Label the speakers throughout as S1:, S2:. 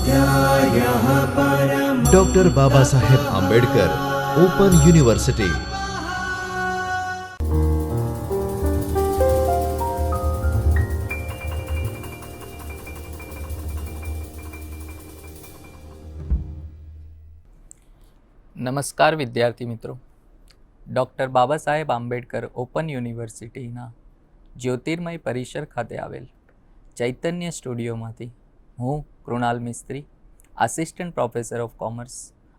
S1: स्वाध्यायः परमः।
S2: Doctor Baba Saheb Ambedkar open university.
S3: નમસ્કાર વિદ્યાર્થી મિત્રો, ડૉક્ટર બાબા સાહેબ આંબેડકર ઓપન યુનિવર્સિટીના જ્યોતિર્મય પરિસર ખાતે આવેલ ચૈતન્ય સ્ટુડિયોમાંથી હું કૃણાલ મિસ્ત્રી, આસિસ્ટન્ટ પ્રોફેસર ઓફ કોમર્સ,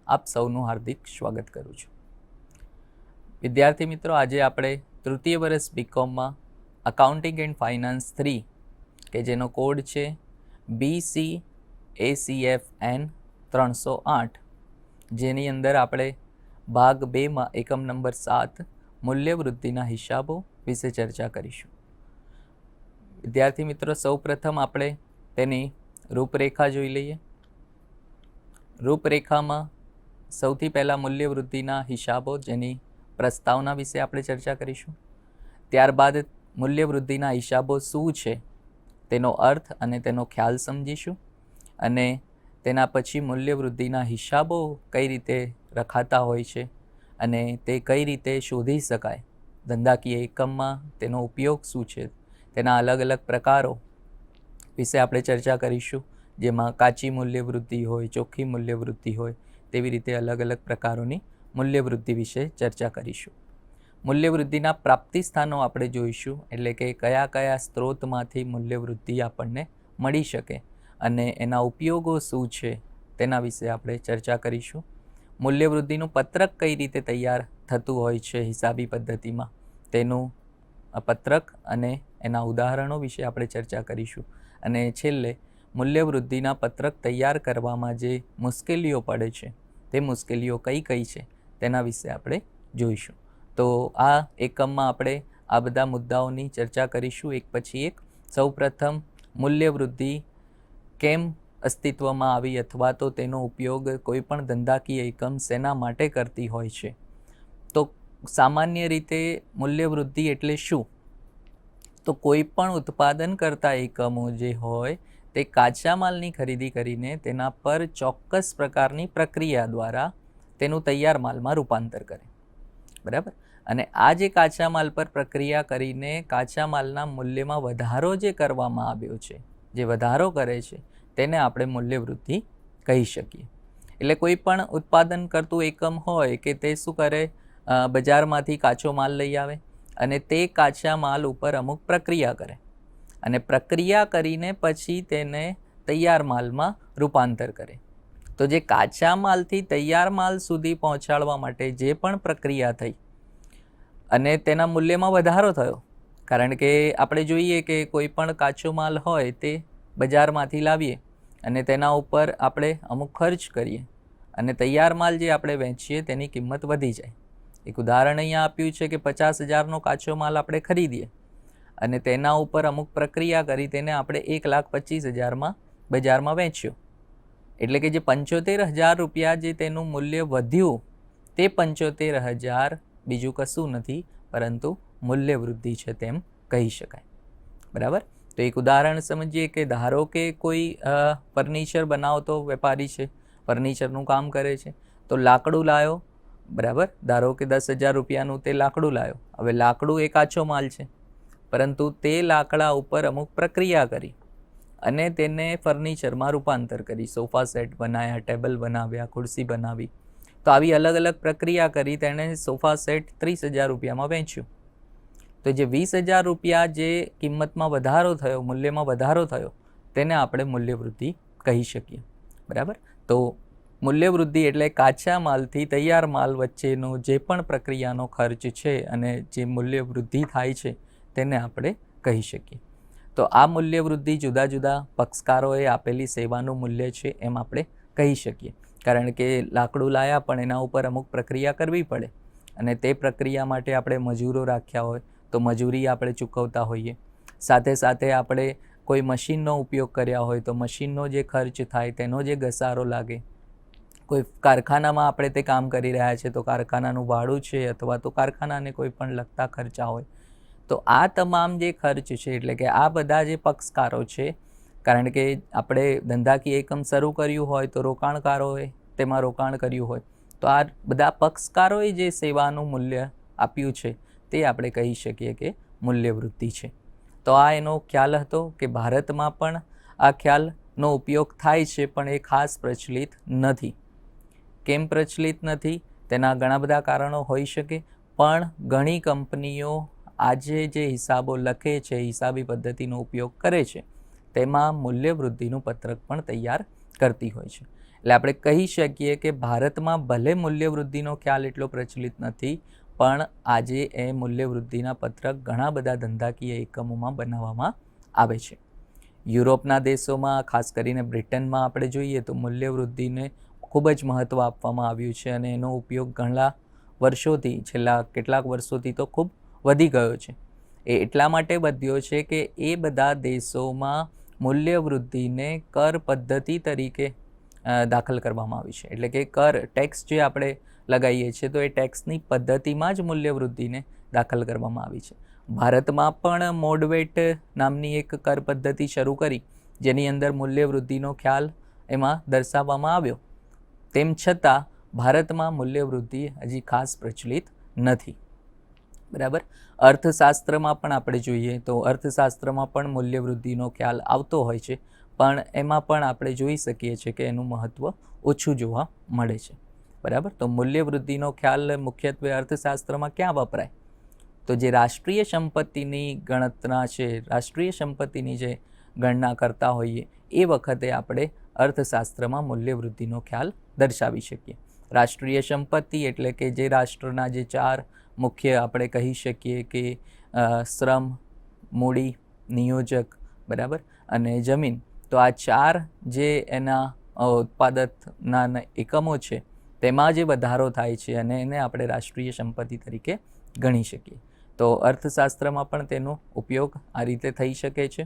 S3: આપ સૌનું હાર્દિક સ્વાગત કરું છું. વિદ્યાર્થી મિત્રો, આજે આપણે તૃતીય વર્ષ બીકોમમાં અકાઉન્ટિંગ એન્ડ ફાઇનાન્સ 3 કે જેનો કોડ છે BCACFN 308, જેની અંદર આપણે ભાગ 2માં એકમ નંબર 7 મૂલ્યવૃદ્ધિના હિસાબો વિશે ચર્ચા કરીશું. વિદ્યાર્થી મિત્રો, સૌપ્રથમ આપણે તેની રૂપરેખા જોઈ લઈએ. રૂપરેખામાં સૌથી પહેલાં મૂલ્યવૃદ્ધિના હિસાબો જેની પ્રસ્તાવના વિશે આપણે ચર્ચા કરીશું. ત્યારબાદ મૂલ્યવૃદ્ધિના હિસાબો શું છે તેનો અર્થ અને તેનો ખ્યાલ સમજીશું, અને તેના પછી મૂલ્યવૃદ્ધિના હિસાબો કઈ રીતે રખાતા હોય છે અને તે કઈ રીતે શોધી શકાય, ધંધાકીય એકમમાં તેનો ઉપયોગ શું છે, તેના અલગ અલગ પ્રકારો વિશે આપણે ચર્ચા કરીશું, જેમાં કાચી મૂલ્યવૃદ્ધિ હોય, ચોખ્ખી મૂલ્યવૃદ્ધિ હોય, તેવી રીતે અલગ અલગ પ્રકારોની મૂલ્યવૃદ્ધિ વિશે ચર્ચા કરીશું. મૂલ્યવૃદ્ધિના પ્રાપ્તિ સ્થાનો આપણે જોઈશું, એટલે કે કયા કયા સ્ત્રોતમાંથી મૂલ્યવૃદ્ધિ આપણને મળી શકે અને એના ઉપયોગો શું છે તેના વિશે આપણે ચર્ચા કરીશું. મૂલ્યવૃદ્ધિનું પત્રક કઈ રીતે તૈયાર થતું હોય છે હિસાબી પદ્ધતિમાં, તેનું પત્રક અને એના ઉદાહરણો વિશે આપણે ચર્ચા કરીશું. અને છેલ્લે મૂલ્યવૃદ્ધિના પત્રક તૈયાર કરવામાં જે મુશ્કેલીઓ પડે છે તે મુશ્કેલીઓ કઈ કઈ છે તેના વિશે આપણે જોઈશું. તો આ એકમમાં આપણે આ બધા મુદ્દાઓની ચર્ચા કરીશું એક પછી એક. સૌપ્રથમ મૂલ્યવૃદ્ધિ કેમ અસ્તિત્વમાં આવી, અથવા તો તેનો ઉપયોગ કોઈ પણ ધંધાકીય એકમ શેના માટે કરતી હોય છે. તો સામાન્ય રીતે મૂલ્યવૃદ્ધિ એટલે શું? તો કોઈ પણ ઉત્પાદન કરતા એકમો જે હોય તે કાચા માલની ખરીદી કરીને તેના પર ચોક્કસ પ્રકારની પ્રક્રિયા દ્વારા તેનું તૈયાર માલમાં રૂપાંતર કરે, બરાબર. અને આ જે કાચા માલ પર પ્રક્રિયા કરીને કાચા માલના મૂલ્યમાં વધારો જે કરવામાં આવ્યો છે, જે વધારો કરે છે, તેને આપણે મૂલ્યવૃદ્ધિ કહી શકીએ. એટલે કોઈ પણ ઉત્પાદન કરતું એકમ હોય કે તે શું કરે, બજારમાંથી કાચો માલ લઈ આવે અને તે કાચા માલ ઉપર અમુક પ્રક્રિયા કરે, અને પ્રક્રિયા કરીને પછી તેને તૈયાર માલમાં રૂપાંતર કરે. તો જે કાચા માલથી તૈયાર માલ સુધી પહોંચાડવા માટે જે પણ પ્રક્રિયા થઈ અને તેના મૂલ્યમાં વધારો થયો, કારણ કે આપણે જોઈએ કે કોઈ પણ કાચો માલ હોય તે બજારમાંથી લાવીએ અને તેના ઉપર આપણે અમુક ખર્ચ કરીએ અને તૈયાર માલ જે આપણે વેચીએ તેની કિંમત વધી જાય. એક ઉદાહરણ અહીંયા આપ્યું છે કે 50,000નો કાચો માલ આપણે ખરીદીએ અને તેના ઉપર અમુક પ્રક્રિયા કરી તેને આપણે 1,25,000માં બજારમાં વેચ્યો. એટલે કે જે 75,000 રૂપિયા જે તેનું મૂલ્ય વધ્યું, તે 75,000 બીજું કશું નથી પરંતુ મૂલ્યવૃદ્ધિ છે તેમ કહી શકાય, બરાબર. તો એક ઉદાહરણ સમજીએ કે ધારો કે કોઈ ફર્નિચર બનાવતો વેપારી છે, ફર્નિચરનું કામ કરે છે, તો લાકડું લાવ્યો, બરાબર. ધારો કે 10,000 રૂપિયાનું તે લાકડું લાવ્યો. હવે લાકડું એ કાચો માલ છે, પરંતુ તે લાકડા ઉપર અમુક પ્રક્રિયા કરી અને તેને ફર્નિચરમાં રૂપાંતર કરી, સોફા સેટ બનાવ્યા, ટેબલ બનાવ્યા, ખુરશી બનાવી. તો આવી અલગ અલગ પ્રક્રિયા કરી તેણે સોફા સેટ 30,000 રૂપિયામાં વેચ્યું. તો જે 20,000 રૂપિયા જે કિંમતમાં વધારો થયો, મૂલ્યમાં વધારો થયો, તેને આપણે મૂલ્યવૃદ્ધિ કહી શકીએ, બરાબર. તો મૂલ્યવૃદ્ધિ એટલે કાચા માલથી તૈયાર માલ વચ્ચેનો જે પણ પ્રક્રિયાનો ખર્ચ છે અને જે મૂલ્યવૃદ્ધિ થાય છે તેને આપણે કહી શકીએ. તો આ મૂલ્યવૃદ્ધિ જુદા જુદા પક્ષકારોએ આપેલી સેવાનું મૂલ્ય છે એમ આપણે કહી શકીએ, કારણ કે લાકડું લાયા પણ એના ઉપર અમુક પ્રક્રિયા કરવી પડે અને તે પ્રક્રિયા માટે આપણે મજૂરો રાખ્યા હોય તો મજૂરી આપણે ચૂકવતા હોઈએ. સાથે સાથે આપણે કોઈ મશીનનો ઉપયોગ કર્યા હોય તો મશીનનો જે ખર્ચ થાય તેનો જે ઘસારો લાગે. કોઈ કારખાનામાં આપણે તે કામ કરી રહ્યા છે તો કારખાનાનું ભાડું છે અથવા તો કારખાનાને કોઈ પણ લગતા ખર્ચા હોય. તો આ તમામ જે ખર્ચ છે એટલે કે આ બધા જે પક્ષકારો છે કારણ કે આપણે ધંધાકીય એકમ શરૂ કર્યું હોય તો રોકાણકારોએ તેમાં રોકાણ કર્યું હોય તો આ બધા પક્ષકારોએ જે સેવાનું મૂલ્ય આપ્યું છે તે આપણે કહી શકીએ કે મૂલ્યવૃદ્ધિ છે. તો આ એનો ખ્યાલ હતો કે ભારતમાં પણ આ ખ્યાલનો ઉપયોગ થાય છે, પણ એ ખાસ પ્રચલિત નથી. કેમ પ્રચલિત નથી? તેના ઘણા બધા કારણો હોઈ શકે, પણ ઘણી કંપનીઓ આજે જે હિસાબો લખે છે, હિસાબી પદ્ધતિનો ઉપયોગ કરે છે, તેમાં મૂલ્યવૃદ્ધિનું પત્રક પણ તૈયાર કરતી હોય છે. એટલે આપણે કહી શકીએ કે ભારતમાં ભલે મૂલ્યવૃદ્ધિનો ખ્યાલ એટલો પ્રચલિત નથી, પણ આજે એ મૂલ્યવૃદ્ધિના પત્રક ઘણા બધા ધંધાકીય એકમોમાં બનાવવામાં આવે છે. યુરોપના દેશોમાં, ખાસ કરીને બ્રિટનમાં આપણે જોઈએ તો મૂલ્યવૃદ્ધિને ખૂબ જ મહત્ત્વ આપવામાં આવ્યું છે અને એનો ઉપયોગ ઘણા વર્ષોથી, છેલ્લા કેટલાક વર્ષોથી તો ખૂબ વધી ગયો છે. એ એટલા માટે વધ્યો છે કે એ બધા દેશોમાં મૂલ્યવૃદ્ધિને કર પદ્ધતિ તરીકે દાખલ કરવામાં આવી છે. એટલે કે ટેક્સ જે આપણે લગાવીએ છીએ તો એ ટેક્સની પદ્ધતિમાં જ મૂલ્યવૃદ્ધિને દાખલ કરવામાં આવી છે. ભારતમાં પણ મોડવેટ નામની એક કર પદ્ધતિ શરૂ કરી, જેની અંદર મૂલ્યવૃદ્ધિનો ખ્યાલ એમાં દર્શાવવામાં આવ્યો. તેમ છતાં ભારતમાં મૂલ્યવૃદ્ધિ હજી ખાસ પ્રચલિત નથી. બરાબર. અર્થશાસ્ત્રમાં પણ આપણે જોઈએ તો અર્થશાસ્ત્રમાં પણ મૂલ્યવૃદ્ધિનો ખ્યાલ આવતો હોય છે, પણ એમાં પણ આપણે જોઈ શકીએ છીએ કે એનું મહત્ત્વ ઓછું જોવા મળે છે. બરાબર. તો મૂલ્યવૃદ્ધિનો ખ્યાલ મુખ્યત્વે અર્થશાસ્ત્રમાં ક્યાં વપરાય? તો જે રાષ્ટ્રીય સંપત્તિની ગણતરા છે, રાષ્ટ્રીય સંપત્તિની જે ગણના કરતા હોઈએ એ વખતે આપણે અર્થશાસ્ત્રમાં મૂલ્યવૃદ્ધિનો ખ્યાલ દર્શાવી શકીએ. રાષ્ટ્રીય સંપત્તિ એટલે કે જે રાષ્ટ્રના જે 4 મુખ્ય આપણે કહી શકીએ કે શ્રમ, મૂડી, નિયોજક, બરાબર, અને જમીન. તો આ 4 જે એના ઉત્પાદનના એકમો છે તેમાં જે વધારો થાય છે અને એને આપણે રાષ્ટ્રીય સંપત્તિ તરીકે ગણી શકીએ. તો અર્થશાસ્ત્રમાં પણ તેનો ઉપયોગ આ રીતે થઈ શકે છે.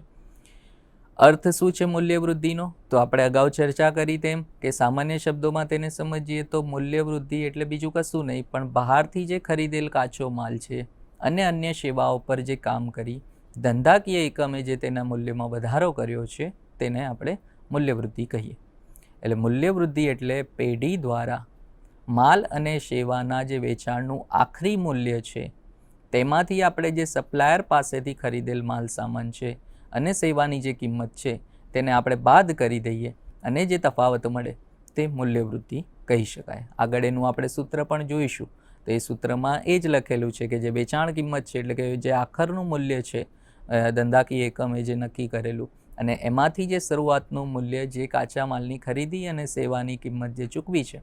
S3: અર્થ શું છે મૂલ્યવૃદ્ધિનો? તો આપણે અગાઉ ચર્ચા કરી તેમ કે સામાન્ય શબ્દોમાં તેને સમજીએ તો મૂલ્યવૃદ્ધિ એટલે બીજું કશું નહીં, પણ બહારથી જે ખરીદેલ કાચો માલ છે અને અન્ય સેવાઓ પર જે કામ કરી ધંધાકીય એકમે જે તેના મૂલ્યમાં વધારો કર્યો છે તેને આપણે મૂલ્યવૃદ્ધિ કહીએ. એટલે મૂલ્યવૃદ્ધિ એટલે પેઢી દ્વારા માલ અને સેવાના જે વેચાણનું આખરી મૂલ્ય છે તેમાંથી આપણે જે સપ્લાયર પાસેથી ખરીદેલ માલ સામાન છે અને સેવાની જે કિંમત છે તેને આપણે બાદ કરી દઈએ અને જે તફાવત મળે તે મૂલ્યવૃદ્ધિ કહી શકાય. આગળ એનું આપણે સૂત્ર પણ જોઈશું. તો એ સૂત્રમાં એ જ લખેલું છે કે જે વેચાણ કિંમત છે એટલે કે જે આખરનું મૂલ્ય છે ધંધાકીય એકમે જે નક્કી કરેલું, અને એમાંથી જે શરૂઆતનું મૂલ્ય જે કાચા માલની ખરીદી અને સેવાની કિંમત જે ચૂકવી છે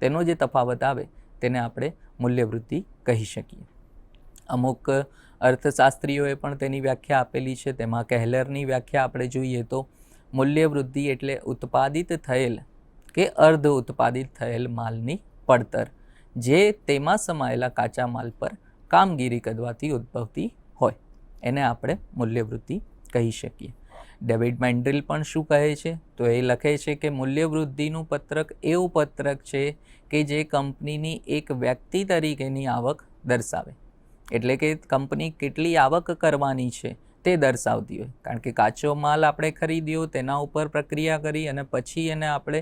S3: તેનો જે તફાવત આવે તેને આપણે મૂલ્યવૃદ્ધિ કહી શકીએ. અમુક અર્થશાસ્ત્રીઓએ પણ તેની વ્યાખ્યા આપેલી છે. તેમાં કહેલરની વ્યાખ્યા આપણે જોઈએ તો મૂલ્યવૃદ્ધિ એટલે ઉત્પાદિત થયેલ કે અર્ધ ઉત્પાદિત થયેલ માલની પડતર જે તેમાં સમાયેલા કાચા માલ પર કામગીરી કરવાથી ઉદ્ભવતી હોય, એને આપણે મૂલ્યવૃદ્ધિ કહી શકીએ. ડેવિડ મેન્ડ્રિલ પણ શું કહે છે? તો એ લખે છે કે મૂલ્યવૃદ્ધિનું પત્રક એવું પત્રક છે કે જે કંપનીની એક વ્યક્તિ તરીકેની આવક દર્શાવે. એટલે કે કંપની કેટલી આવક કરવાની છે તે દર્શાવતી હોય. કારણ કે કાચો માલ આપણે ખરીદ્યો, તેના ઉપર પ્રક્રિયા કરી અને પછી એને આપણે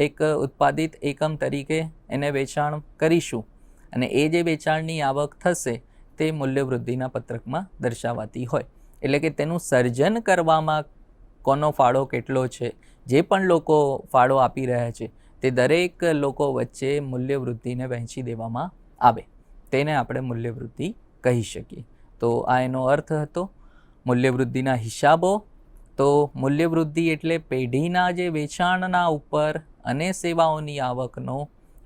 S3: એક ઉત્પાદિત એકમ તરીકે એને વેચાણ કરીશું અને એ જે વેચાણની આવક થશે તે મૂલ્યવૃદ્ધિના પત્રકમાં દર્શાવાતી હોય. એટલે કે તેનું સર્જન કરવામાં કોનો ફાળો કેટલો છે, જે પણ લોકો ફાળો આપી રહ્યા છે તે દરેક લોકો વચ્ચે મૂલ્યવૃદ્ધિને વહેંચી દેવામાં આવે, તેને આપણે મૂલ્યવૃદ્ધિ કહી શકીએ. તો આ એનો અર્થ હતો. મૂલ્યવૃદ્ધિના હિસાબો. તો મૂલ્યવૃદ્ધિ એટલે પેઢીના જે વેચાણના ઉપર અને સેવાઓની આવકનો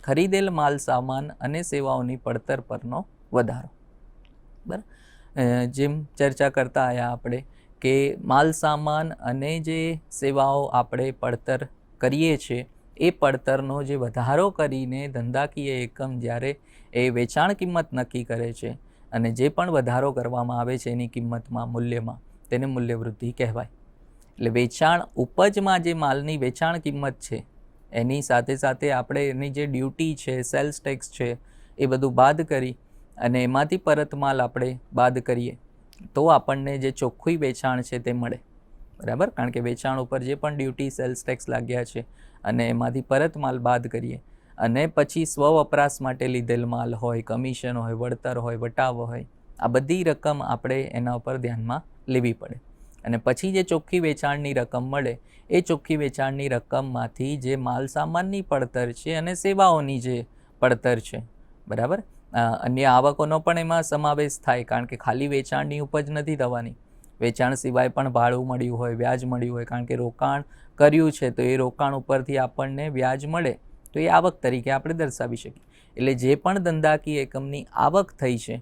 S3: ખરીદેલ માલ સામાન અને સેવાઓની પડતર પરનો વધારો. બરાબર. જેમ ચર્ચા કરતા આવ્યા આપણે કે માલ સામાન અને જે સેવાઓ આપણે પડતર કરીએ છીએ એ પડતરનો જે વધારો કરીને ધંધાકીય એકમ જ્યારે એ વેચાણ કિંમત નક્કી કરે છે અને જે પણ વધારો કરવામાં આવે છે એની કિંમતમાં, મૂલ્યમાં, તેને મૂલ્યવૃદ્ધિ કહેવાય. એટલે વેચાણ ઉપજમાં જે માલની વેચાણ કિંમત છે એની સાથે સાથે આપણે એની જે ડ્યુટી છે, સેલ્સ ટેક્સ છે, એ બધું બાદ કરી અને એમાંથી પરત માલ આપણે બાદ કરીએ તો આપણને જે ચોખ્ખું વેચાણ છે તે મળે. બરાબર, કારણ કે વેચાણ ઉપર જે પણ ડ્યુટી સેલ્સ ટેક્સ લાગ્યા છે અને એમાંથી પરત માલ બાદ કરીએ અને પછી સ્વ વપરાશ માટે લીધેલ માલ હોય, કમિશન હોય, વળતર હોય, વટાવો હોય, આ બધી રકમ આપણે એના ઉપર ધ્યાનમાં લેવી પડે. અને પછી જે ચોખ્ખી વેચાણની રકમ મળે એ ચોખ્ખી વેચાણની રકમમાંથી જે માલ સામાનની પડતર છે અને સેવાઓની જે પડતર છે, બરાબર, અન્ય આવકોનો પણ એમાં સમાવેશ થાય, કારણ કે ખાલી વેચાણની ઉપજ નથી થવાની. વેચાણ સિવાય પણ ભાડું મળ્યું હોય, વ્યાજ મળ્યું હોય, કારણ કે રોકાણ કર્યું છે તો એ રોકાણ ઉપરથી આપણને વ્યાજ મળે તો એ આવક તરીકે આપણે દર્શાવી શકીએ. એટલે જે પણ ધંધાકીય એકમની આવક થઈ છે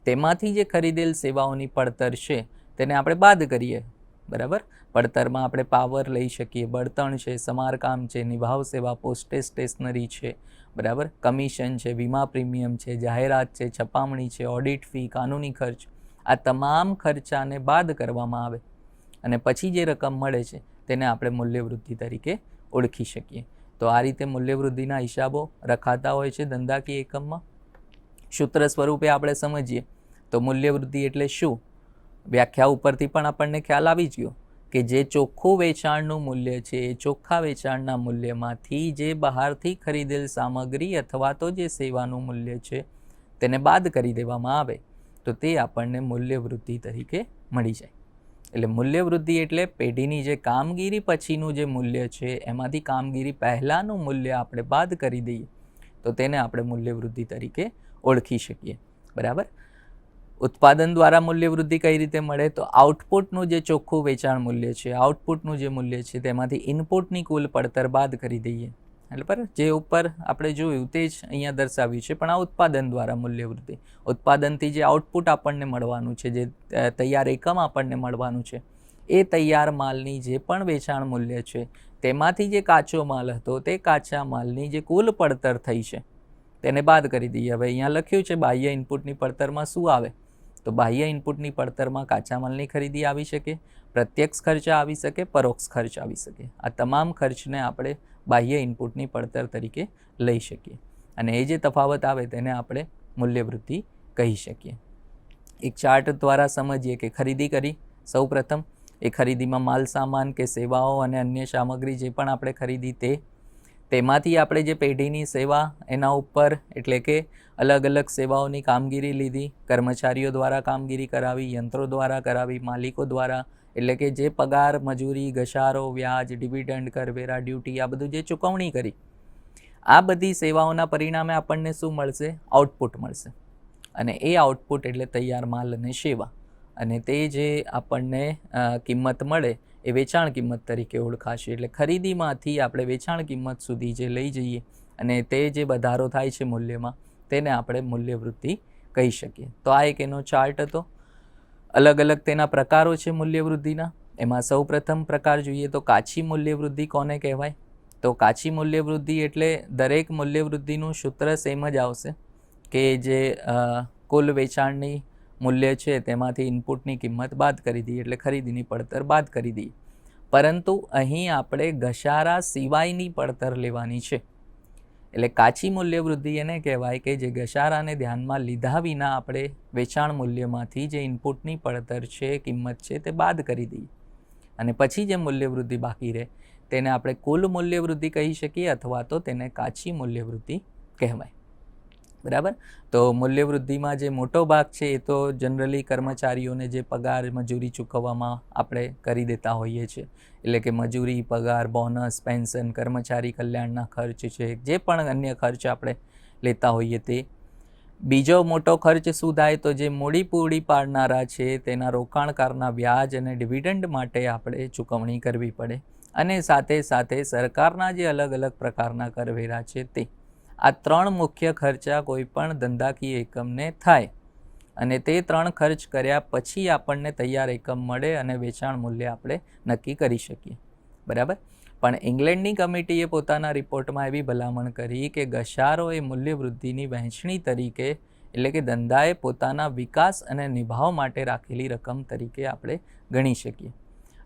S3: તેમાંથી જે ખરીદેલ સેવાઓની પડતર છે તેને આપણે બાદ કરીએ, બરાબર. પડતરમાં આપણે પાવર લઈ શકીએ, બળતણ છે, સમારકામ છે, નિભાવ સેવા, પોસ્ટેજ સ્ટેશનરી છે, બરાબર, કમિશન છે, વીમા પ્રીમિયમ છે, જાહેરાત છે, છપામણી છે, ઓડિટ ફી, કાનૂની ખર્ચ, આ તમામ ખર્ચાને બાદ કરવામાં આવે અને પછી જે રકમ મળે છે તેને આપણે મૂલ્યવૃદ્ધિ તરીકે ઓળખી શકીએ. તો આ રીતે મૂલ્યવૃદ્ધિના હિસાબો રખાતા હોય છે ધંધાકીય એકમમાં. સૂત્ર સ્વરૂપે આપણે સમજીએ તો મૂલ્યવૃદ્ધિ એટલે શું? વ્યાખ્યા ઉપરથી પણ આપણને ખ્યાલ આવી જ ગયો કે જે ચોખ્ખું વેચાણનું મૂલ્ય છે એ ચોખ્ખા વેચાણના મૂલ્યમાંથી જે બહારથી ખરીદેલ સામગ્રી અથવા તો જે સેવાનું મૂલ્ય છે તેને બાદ કરી દેવામાં આવે તો તે આપણને મૂલ્યવૃદ્ધિ તરીકે મળી જાય. એટલે મૂલ્યવૃદ્ધિ એટલે પેઢીની જે કામગીરી પછીનું જે મૂલ્ય છે એમાંથી કામગીરી પહેલાંનું મૂલ્ય આપણે બાદ કરી દઈએ તો તેને આપણે મૂલ્યવૃદ્ધિ તરીકે ઓળખી શકીએ, બરાબર. ઉત્પાદન દ્વારા મૂલ્યવૃદ્ધિ કઈ રીતે મળે? તો આઉટપુટનું જે ચોખ્ખું વેચાણ મૂલ્ય છે, આઉટપુટનું જે મૂલ્ય છે તેમાંથી ઇનપુટની કુલ પડતર બાદ કરી દઈએ. એટલે પર જે ઉપર આપણે જોયું તે જ અહીંયા દર્શાવ્યું છે, પણ આ ઉત્પાદન દ્વારા મૂલ્યવૃદ્ધિ. ઉત્પાદનથી જે આઉટપુટ આપણને મળવાનું છે, જે તૈયાર એકમ આપણને મળવાનું છે, એ તૈયાર માલની જે પણ વેચાણ મૂલ્ય છે તેમાંથી જે કાચો માલ હતો તે કાચા માલની જે કુલ પડતર થઈ છે તેને બાદ કરી દઈએ. હવે અહીંયા લખ્યું છે બાહ્ય ઇનપુટની પડતરમાં શું આવે? તો બાહ્ય ઇનપુટની પડતરમાં કાચા માલની ખરીદી આવી શકે, પ્રત્યક્ષ ખર્ચ આવી શકે, પરોક્ષ ખર્ચ આવી શકે. આ તમામ ખર્ચને આપણે બાહ્ય ઇનપુટની પડતર તરીકે લઈ શકીએ અને એ જે તફાવત આવે તેને આપણે મૂલ્યવૃદ્ધિ કહી શકીએ. એક ચાર્ટ દ્વારા સમજીએ કે ખરીદી કરી, સૌ પ્રથમ એ ખરીદીમાં માલ સામાન કે સેવાઓ અને અન્ય સામગ્રી જે પણ આપણે ખરીદી તેમાંથી આપણે જે પેઢીની સેવા એના ઉપર એટલે કે અલગ અલગ સેવાઓની કામગીરી લીધી, કર્મચારીઓ દ્વારા કામગીરી કરાવી, યંત્રો દ્વારા કરાવી, માલિકો દ્વારા એટલે કે જે પગાર, મજૂરી, ઘસારો, વ્યાજ, ડિવિડન્ડ, કરવેરા, ડ્યુટી, આ બધું જે ચૂકવણી કરી, આ બધી સેવાઓના પરિણામે આપણને શું મળશે? આઉટપુટ મળશે. અને એ આઉટપુટ એટલે તૈયાર માલ અને સેવા, અને તે જે આપણને કિંમત મળે એ વેચાણ કિંમત તરીકે ઓળખાશે. એટલે ખરીદીમાંથી આપણે વેચાણ કિંમત સુધી જે લઈ જઈએ અને તે જે વધારો થાય છે મૂલ્યમાં તેને આપણે મૂલ્યવૃદ્ધિ કહી શકીએ. તો આ એક એનો ચાર્ટ હતો. અલગ અલગ તેના પ્રકારો છે મૂલ્યવૃદ્ધિના. એમાં સૌ પ્રથમ પ્રકાર જોઈએ તો કાચી મૂલ્યવૃદ્ધિ કોને કહેવાય? તો કાચી મૂલ્યવૃદ્ધિ એટલે દરેક મૂલ્યવૃદ્ધિનું સૂત્ર સેમ જ આવશે કે જે કુલ વેચાણની મૂલ્ય છે તેમાંથી ઇનપુટની કિંમત બાદ કરી દઈએ એટલે ખરીદીની પડતર બાદ કરી દઈએ. પરંતુ અહીં આપણે ઘસારા સિવાયની પડતર લેવાની છે. એટલે કાચી મૂલ્યવૃદ્ધિ એને કહેવાય કે જે ઘસારાને ધ્યાનમાં લીધા વિના આપણે વેચાણ મૂલ્યમાંથી જે ઇનપુટની પડતર છે, કિંમત છે તે બાદ કરી દઈએ અને પછી જે મૂલ્યવૃદ્ધિ બાકી રહે તેને આપણે કુલ મૂલ્યવૃદ્ધિ કહી શકીએ અથવા તો તેને કાચી મૂલ્યવૃદ્ધિ કહેવાય, બરાબર. તો મૂલ્યવૃદ્ધિમાં જે મોટો ભાગ છે એ તો જનરલી કર્મચારીઓને જે પગાર, મજૂરી ચૂકવવામાં આપણે કરી દેતા હોઈએ છીએ. એટલે કે મજૂરી, પગાર, બોનસ, પેન્શન, કર્મચારી કલ્યાણના ખર્ચ છે, જે પણ અન્ય ખર્ચ આપણે લેતા હોઈએ તે. બીજો મોટો ખર્ચ શું થાય? તો જે મૂડી પૂરી પાડનારા છે તેના રોકાણકારના વ્યાજ અને ડિવિડન્ડ માટે આપણે ચૂકવણી કરવી પડે અને સાથે સાથે સરકારના જે અલગ અલગ પ્રકારના કરવેરા છે તે. આ ત્રણ મુખ્ય ખર્ચા કોઈ પણ ધંધાકીય એકમને થાય અને તે ત્રણ ખર્ચ કર્યા પછી આપણને તૈયાર એકમ મળે અને વેચાણ મૂલ્ય આપણે નક્કી કરી શકીએ, બરાબર. પણ ઇંગ્લેન્ડની કમિટીએ પોતાના રિપોર્ટમાં એવી ભલામણ કરી કે ઘસારો એ મૂલ્યવૃદ્ધિની વહેંચણી તરીકે એટલે કે ધંધાએ પોતાના વિકાસ અને નિભાવ માટે રાખેલી રકમ તરીકે આપણે ગણી શકીએ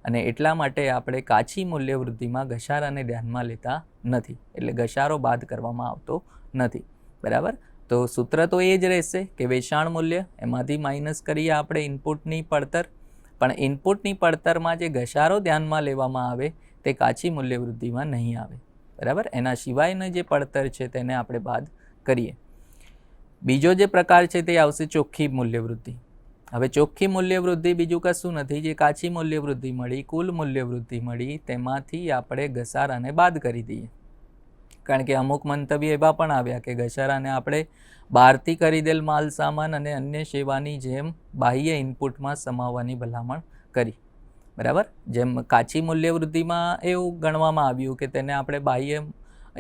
S3: અને એટલા માટે આપણે કાચી મૂલ્યવૃદ્ધિમાં ઘસારાને ધ્યાનમાં લેતા નથી. એટલે ઘસારો બાદ કરવામાં આવતો નથી, બરાબર. તો સૂત્ર તો એ જ રહેશે કે વેચાણ મૂલ્ય એમાંથી માઇનસ કરીએ આપણે ઇનપુટની પડતર, પણ ઇનપુટની પડતરમાં જે ઘસારો ધ્યાનમાં લેવામાં આવે તે કાચી મૂલ્યવૃદ્ધિમાં નહીં આવે, બરાબર. એના સિવાયનું જે પડતર છે તેને આપણે બાદ કરીએ. બીજો જે પ્રકાર છે તે આવશે ચોખ્ખી મૂલ્યવૃદ્ધિ. હવે ચોખ્ખી મૂલ્યવૃદ્ધિ બીજું કશું નથી, જે કાચી મૂલ્યવૃદ્ધિ મળી, કુલ મૂલ્યવૃદ્ધિ મળી, તેમાંથી આપણે ઘસારાને બાદ કરી દઈએ. કારણ કે અમુક મંતવ્ય એવા પણ આવ્યા કે ઘસારાને આપણે બહારથી ખરીદેલ માલ સામાન અને અન્ય સેવાની જેમ બાહ્ય ઇનપુટમાં સમાવવાની ભલામણ કરી, બરાબર. જેમ કાચી મૂલ્યવૃદ્ધિમાં એવું ગણવામાં આવ્યું કે તેને આપણે બાહ્ય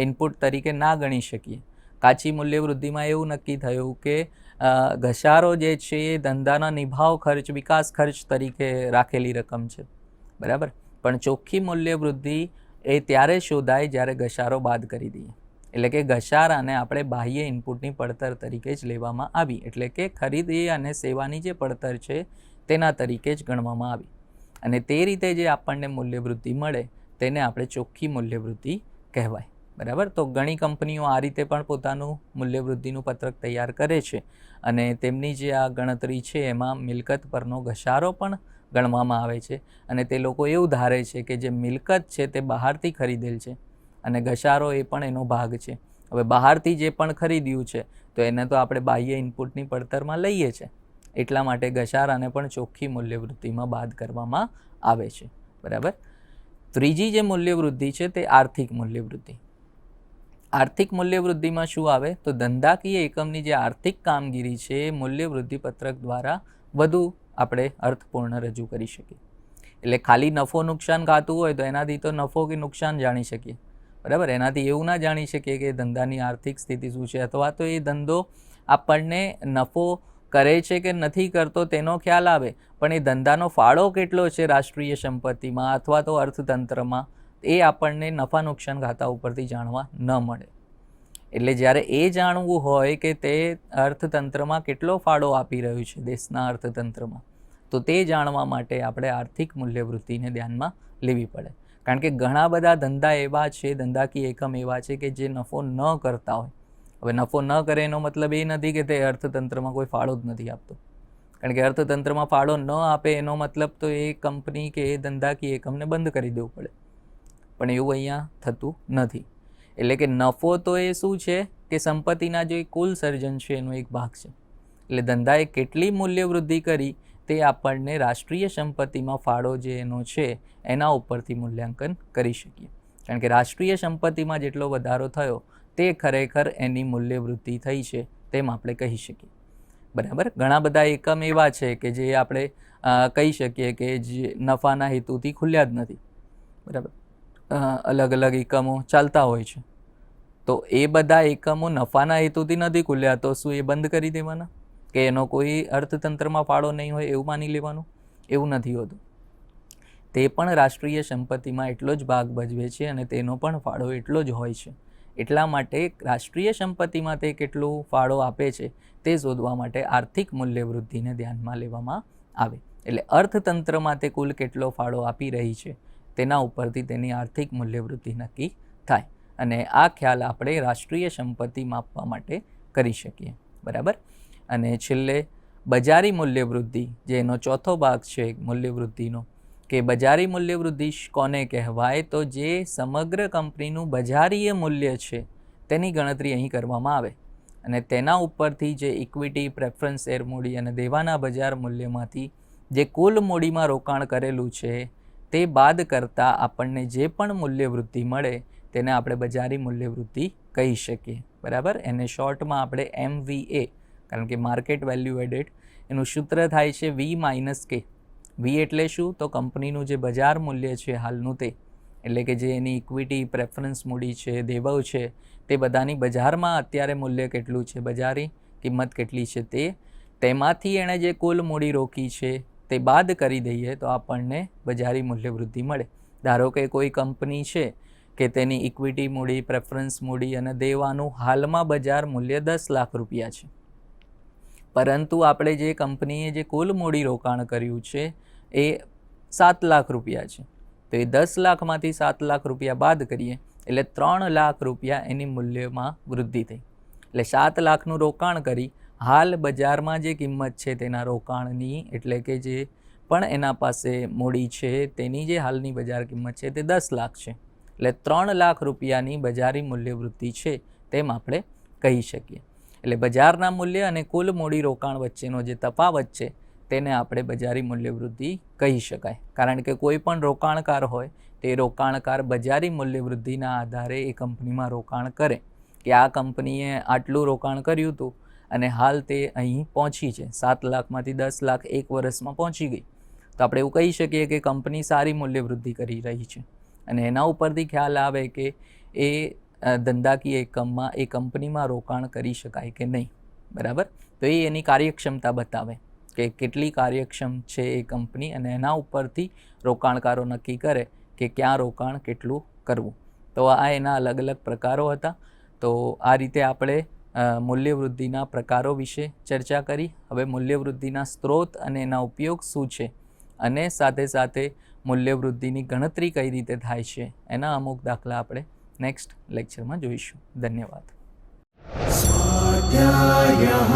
S3: ઇનપુટ તરીકે ના ગણી શકીએ. કાચી મૂલ્યવૃદ્ધિમાં એવું નક્કી થયું કે ઘસારો જે છે એ ધંધાના નિભાવ ખર્ચ, વિકાસ ખર્ચ તરીકે રાખેલી રકમ છે, બરાબર. પણ ચોખ્ખી મૂલ્યવૃદ્ધિ એ ત્યારે શોધાય જ્યારે ઘસારો બાદ કરી દઈએ. એટલે કે ઘસારાને આપણે બાહ્ય ઇનપુટની પડતર તરીકે જ લેવામાં આવી, એટલે કે ખરીદી અને સેવાની જે પડતર છે તેના તરીકે જ ગણવામાં આવી. અને તે રીતે જે આપણને મૂલ્યવૃદ્ધિ મળે તેને આપણે ચોખ્ખી મૂલ્યવૃદ્ધિ કહેવાય, બરાબર. તો ઘણી કંપનીઓ આ રીતે પણ પોતાનું મૂલ્યવૃદ્ધિનું પત્રક તૈયાર કરે છે અને તેમની જે આ ગણતરી છે એમાં મિલકત પરનો ઘસારો પણ ગણવામાં આવે છે અને તે લોકો એવું ધારે છે કે જે મિલકત છે તે બહારથી ખરીદેલ છે અને ઘસારો એ પણ એનો ભાગ છે. હવે બહારથી જે પણ ખરીદ્યું છે તો એને તો આપણે બાહ્ય ઇનપુટની પડતરમાં લઈએ છીએ, એટલા માટે ઘસારાને પણ ચોખ્ખી મૂલ્યવૃદ્ધિમાં બાદ કરવામાં આવે છે, બરાબર. ત્રીજી જે મૂલ્યવૃદ્ધિ છે તે આર્થિક મૂલ્યવૃદ્ધિ. આર્થિક મૂલ્યવૃદ્ધિમાં શું આવે તો ધંધાકીય એકમની જે આર્થિક કામગીરી છે એ મૂલ્યવૃદ્ધિ પત્રક દ્વારા વધુ આપણે અર્થપૂર્ણ રજૂ કરી શકીએ. એટલે ખાલી નફો નુકસાન ખાતું હોય તો એનાથી તો નફો કે નુકસાન જાણી શકીએ, બરાબર. એનાથી એવું ના જાણી શકીએ કે ધંધાની આર્થિક સ્થિતિ શું છે, અથવા તો એ ધંધો આપણને નફો કરે છે કે નથી કરતો તેનો ખ્યાલ આવે, પણ એ ધંધાનો ફાળો કેટલો છે રાષ્ટ્રીય સંપત્તિમાં અથવા તો અર્થતંત્રમાં એ આપણને નફા નુકસાન ખાતા ઉપરથી જાણવા ન મળે. એટલે જ્યારે એ જાણવું હોય કે તે અર્થતંત્રમાં કેટલો ફાળો આપી રહ્યું છે દેશના અર્થતંત્રમાં, તો તે જાણવા માટે આપણે આર્થિક મૂલ્યવૃદ્ધિને ધ્યાનમાં લેવી પડે. કારણ કે ઘણા બધા ધંધા એવા છે, ધંધાકીય એકમ એવા છે કે જે નફો ન કરતા હોય. હવે નફો ન કરે એનો મતલબ એ નથી કે તે અર્થતંત્રમાં કોઈ ફાળો જ નથી આપતો, કારણ કે અર્થતંત્રમાં ફાળો ન આપે એનો મતલબ તો એ કંપની કે એ ધંધાકીય એકમને બંધ કરી દેવું પડે, પણ એવું અહીંયા થતું નથી. એટલે કે નફો તો એ શું છે કે સંપત્તિના જે કુલ સર્જન છે એનો એક ભાગ છે. એટલે ધંધાએ કેટલી મૂલ્યવૃદ્ધિ કરી તે આપણને રાષ્ટ્રીય સંપત્તિમાં ફાળો જે એનો છે એના ઉપરથી મૂલ્યાંકન કરી શકીએ. કારણ કે રાષ્ટ્રીય સંપત્તિમાં જેટલો વધારો થયો તે ખરેખર એની મૂલ્યવૃદ્ધિ થઈ છે તેમ આપણે કહી શકીએ, બરાબર. ઘણા બધા એકમ એવા છે કે જે આપણે કહી શકીએ કે જે નફાના હેતુથી ખુલ્યા જ નથી, બરાબર. અલગ અલગ એકમો ચાલતા હોય છે, તો એ બધા એકમો નફાના હેતુથી નથી ખુલ્યા, તો શું એ બંધ કરી દેવાના કે એનો કોઈ અર્થતંત્રમાં ફાળો નહીં હોય એવું માની લેવાનું? એવું નથી હોતું. તે પણ રાષ્ટ્રીય સંપત્તિમાં એટલો જ ભાગ ભજવે છે અને તેનો પણ ફાળો એટલો જ હોય છે. એટલા માટે રાષ્ટ્રીય સંપત્તિમાં તે કેટલો ફાળો આપે છે તે શોધવા માટે આર્થિક મૂલ્યવૃદ્ધિને ધ્યાનમાં લેવામાં આવે. એટલે અર્થતંત્રમાં તે કુલ કેટલો ફાળો આપી રહી છે તેના ઉપરથી તેની આર્થિક મૂલ્યવૃદ્ધિ નક્કી થાય અને આ ખ્યાલ આપણે રાષ્ટ્રીય સંપત્તિ માપવા માટે કરી શકીએ, બરાબર. અને છેલ્લે બજારી મૂલ્યવૃદ્ધિ, જે એનો ચોથો ભાગ છે મૂલ્યવૃદ્ધિનો, કે બજારી મૂલ્યવૃદ્ધિ કોને કહેવાય તો જે સમગ્ર કંપનીનું બજારીય મૂલ્ય છે તેની ગણતરી અહીં કરવામાં આવે અને તેના ઉપરથી જે ઇક્વિટી, પ્રેફરન્સ શેર મૂડી અને દેવાના બજાર મૂલ્યમાંથી જે કુલ મૂડીમાં રોકાણ કરેલું છે તે બાદ કરતાં આપણને જે પણ મૂલ્યવૃદ્ધિ મળે તેને આપણે બજારી મૂલ્યવૃદ્ધિ કહી શકીએ, બરાબર. એને શોર્ટમાં આપણે MVA, કારણ કે માર્કેટ વેલ્યુ એડેડ, એનું સૂત્ર થાય છે V-K. V એટલે શું તો કંપનીનું જે બજાર મૂલ્ય છે હાલનું તે, એટલે કે જે એની ઇક્વિટી, પ્રેફરન્સ મૂડી છે, દેવું છે, તે બધાની બજારમાં અત્યારે મૂલ્ય કેટલું છે, બજારી કિંમત કેટલી છે તે, તેમાંથી એણે જે કુલ મૂડી રોકી છે તે બાદ કરી દઈએ તો આપણને બજારી મૂલ્યવૃદ્ધિ મળે. ધારો કે કોઈ કંપની છે કે તેની ઇક્વિટી મૂડી, પ્રેફરન્સ મૂડી અને દેવાનું હાલમાં બજાર મૂલ્ય 10 લાખ રૂપિયા છે, પરંતુ આપણે જે કંપનીએ જે કુલ મૂડી રોકાણ કર્યું છે એ 7 લાખ રૂપિયા છે, તો એ 10 લાખમાંથી 7 લાખ રૂપિયા બાદ કરીએ એટલે 3 લાખ રૂપિયા એની મૂલ્યમાં વૃદ્ધિ થઈ. એટલે 7 લાખનું રોકાણ કરી હાલ બજારમાં જે કિંમત છે તેના રોકાણની, એટલે કે જે પણ એના પાસે મૂડી છે તેની જે હાલની બજાર કિંમત છે તે 10 લાખ છે. એટલે 3 લાખ રૂપિયાની બજારી મૂલ્યવૃદ્ધિ છે તેમ આપણે કહી શકીએ. એટલે બજારના મૂલ્ય અને કુલ મૂડી રોકાણ વચ્ચેનો જે તફાવત છે તેને આપણે બજારી મૂલ્યવૃદ્ધિ કહી શકાય. કારણ કે કોઈ પણ રોકાણકાર હોય તે રોકાણકાર બજારી મૂલ્યવૃદ્ધિના આધારે એ કંપનીમાં રોકાણ કરે કે આ કંપનીએ આટલું રોકાણ કર્યું હતું અને હાલ તે અહીં પહોંચી છે, 7 લાખમાંથી 10 લાખ એક વર્ષમાં પહોંચી ગઈ, તો આપણે એવું કહી શકીએ કે કંપની સારી મૂલ્યવૃદ્ધિ કરી રહી છે. અને એના ઉપરથી ખ્યાલ આવે કે એ ધંધાકીય એકમમાં એ કંપનીમાં રોકાણ કરી શકાય કે નહીં. બરાબર, તો એ એની કાર્યક્ષમતા બતાવે કે કેટલી કાર્યક્ષમ છે એ કંપની, અને એના ઉપરથી રોકાણકારો નક્કી કરે કે ક્યાં રોકાણ કેટલું કરવું. તો આ એના અલગ અલગ પ્રકારો હતા. તો આ રીતે આપણે મૂલ્યવૃદ્ધિના પ્રકારો વિશે ચર્ચા કરી. હવે મૂલ્યવૃદ્ધિના સ્ત્રોત અને એના ઉપયોગ શું છે, અને સાથે સાથે મૂલ્યવૃદ્ધિની ગણતરી કઈ રીતે થાય છે, એના અમુક દાખલા આપણે નેક્સ્ટ લેક્ચરમાં જોઈશું. ધન્યવાદ.
S1: સ્વાધ્યાયઃ